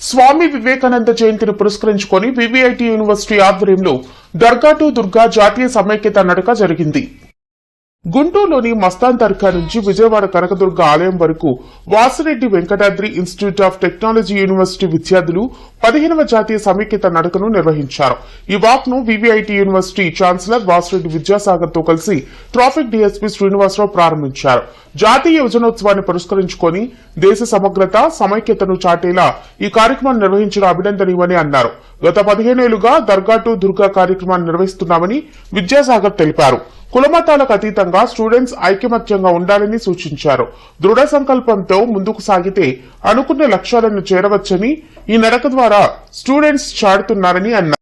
స్వామి వివేకానంద జయంతిని పురస్కరించుకొని VVIT university ఆధ్వర్యంలో దర్గా టు దుర్గా జాతీయ సమైక్యత నడక జరిగింది. గుంటూరులోని మస్తాన్ దర్గా నుంచి విజయవాడ కనకదుర్గ ఆలయం వరకు Vasireddy Venkatadri institute of technology university విద్యార్థులు 15వ జాతీయ సమైక్యత నడకను నిర్వహించారు. ఈ వాక్ ను VVIT university chancellor Vasireddy Vidyasagar తో కలిసి ట్రాఫిక్ డీఎస్పీ శ్రీనివాసరావు ప్రారంభించారు. జాతీయ యువజనోత్సవాన్ని పురస్కరించుకొని దేశ సమగ్రత సమైక్యతను చాటేలా ఈ కార్యక్రమాన్ని నిర్వహించడం అభినందనీయమని అన్నారు. గత 15 ఏళ్లుగా దర్గా టు దుర్గా కార్యక్రమాన్ని నిర్వహిస్తున్నామని విద్యాసాగర్ తెలిపారు. కులమతాలకు అతీతంగా స్టూడెంట్స్ ఐకమత్యంగా ఉండాలని సూచించారు. దృఢ సంకల్పంతో ముందుకు సాగితే అనుకున్న లక్ష్యాలను చేరవచ్చని ఈ నడక ద్వారా స్టూడెంట్స్ చాటుతున్నారని అన్నారు.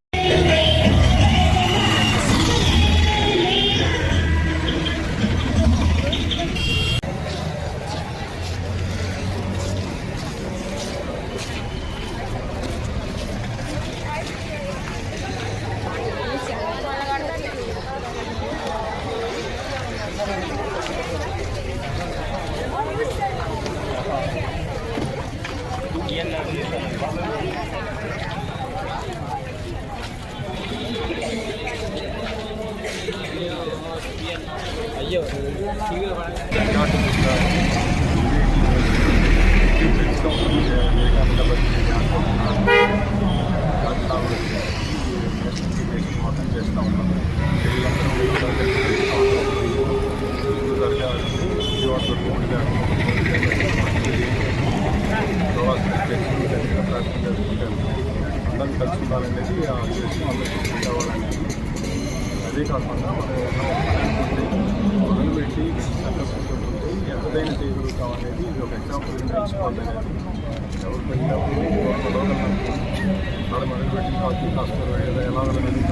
అందరం కలుసుకుంటారనేది ఆ ఉద్దేశం అందరికీ కావాలనేది. అదే కాకుండా మనం పెట్టి సంకల్పించుకుంటే ఎంతదైనా చేయగలుగుతాం అనేది ఇది ఒక ఎగ్జాంపుల్ నేర్చుకోవాలనేది. ఎవరు పెట్టినప్పుడు మొదలు పెట్టి కాస్త కాస్తారు ఎలాగనేది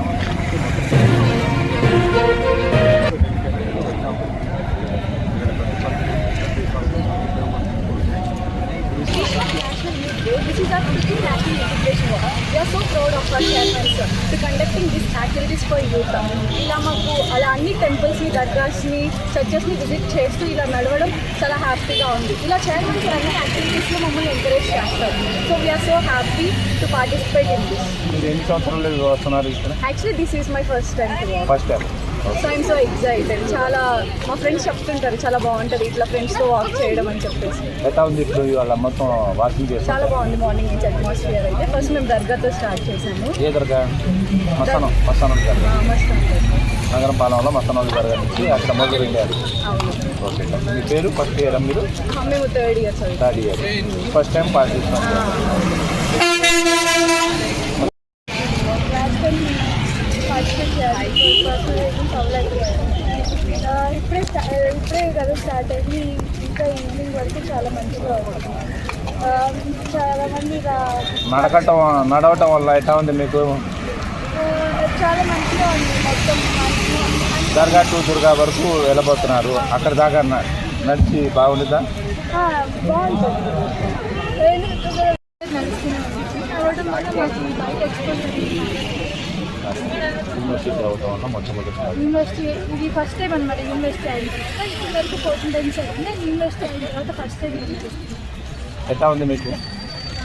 This is our 15th National Integration Walk. We are so proud of our chairman sir to conducting these activities for youth. ఇలా మాకు అలా అన్ని టెంపుల్స్ని దర్గాస్ని చర్చెస్ని విజిట్ చేస్తూ ఇలా నడవడం చాలా హ్యాపీగా ఉంది. ఇలా chairman sir అన్ని యాక్టివిటీస్లో మమ్మల్ని ఎంకరేజ్ చేస్తారు. So we are so happy to participate in this. మీరు ఎన్ని సంవత్సరాలు వస్తున్నారు ఇక్కడ? Actually this is my first time to walk. First time. So I'm so excited. చాలా మా ఫ్రెండ్స్ చెప్తుంటారు చాలా బాగుంటుంది ఇట్లా ఫ్రెండ్స్తో వాక్ చేయడం అని చెప్పేసి. ఎట్లా ఉంది ఇప్పుడు ఇవాళ మొత్తం వాకింగ్ చేస్తాం? చాలా బాగుంది. మార్నింగ్ నుంచి అట్మాస్ఫియర్ అయితే ఫస్ట్ మేము దర్గాతో స్టార్ట్ చేసాము. ఏ దర్గా? మస్తానం దర్గా. నగరం పాలనలో మస్తానం దర్గా నుంచి అక్కడ మొదలు వెళ్ళారు. Okay sir. మీ పేరు? ఫస్ట్ ఇయర్ మీరు? మేము third year. First time participate చేయాలి. ఇప్పుడే కదా స్టార్ట్ అయింది. ఇంకా ఈవినింగ్ వరకు చాలా మంచిగా ఉంటుంది. చాలా మంది నడవటం వల్ల ఎట్లా ఉంది మీకు? చాలా మంచిగా ఉంది. మొత్తం దర్గా టు దుర్గా వరకు వెళ్ళబోతున్నారు. అక్కడ దాకా నడిచి బాగుంటుందా? బాగుంటుంది. నడవడం వల్ల మాకు బయట ఎక్స్పోజ్ యూనివర్సిటీ చదవటం వల్ల మొట్టమొదటి యూనివర్సిటీ ఇది ఫస్ట్ టైం అనమాట. యూనివర్సిటీ అయిన తర్వాత ఇప్పటి వరకు 14 టైమ్స్ అయింది. యూనివర్సిటీ అయిన తర్వాత ఫస్ట్ టైం ఎట్లా ఉంది మీకు?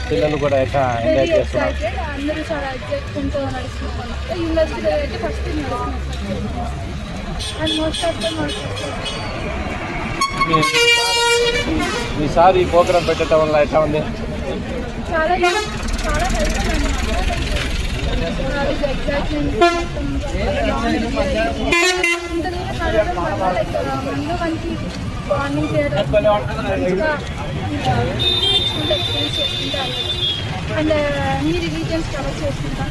పిల్లలు కూడా ఎట్లా ఎంజాయ్ చేస్తున్నారు? అందరూ చాలా ఎక్సైట్మెంట్తో నడుస్తున్నారు. యూనివర్సిటీలో అయితే first time and most of the ఈసారి ఈ ప్రోగ్రాం పెట్టడం వల్ల ఎట్లా ఉంది? చాలా చాలా హెల్ప్ ఎగ్జైట్మెంట్ మనకి మార్నింగ్ చేయడం అండ్ అన్ని రిలీజియన్స్ కవర్ చేసుకుంటాం.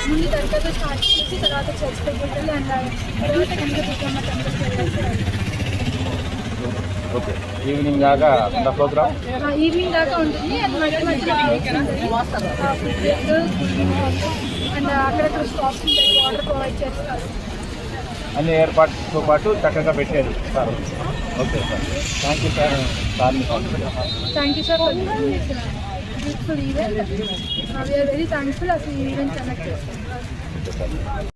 ముందు దర్గాతో స్టార్ట్ చేసి తర్వాత చర్చ్ పెట్టుకుంటారు అండ్ తర్వాత కనకదుర్గమ్మ టెంపుల్కి వెళ్ళాలి. ఓకే. ఈవినింగ్ దాకా ప్రోగ్రామ్ ఈవినింగ్ దాకా ఉంటుంది. అండ్ మధ్య మధ్యలో అండ్ అక్కడక్కడ స్టాప్స్ ఉంటాయి. వాటర్ ప్రొవైడ్ చేస్తారు. అన్ని ఏర్పాటుతో పాటు చక్కగా పెట్టారు sir. Okay sir. Thank you sir. Thank you sir for beautiful event. We are very thankful అసలు ఈ ఈవెంట్ కనెక్ట్ చేస్తాం.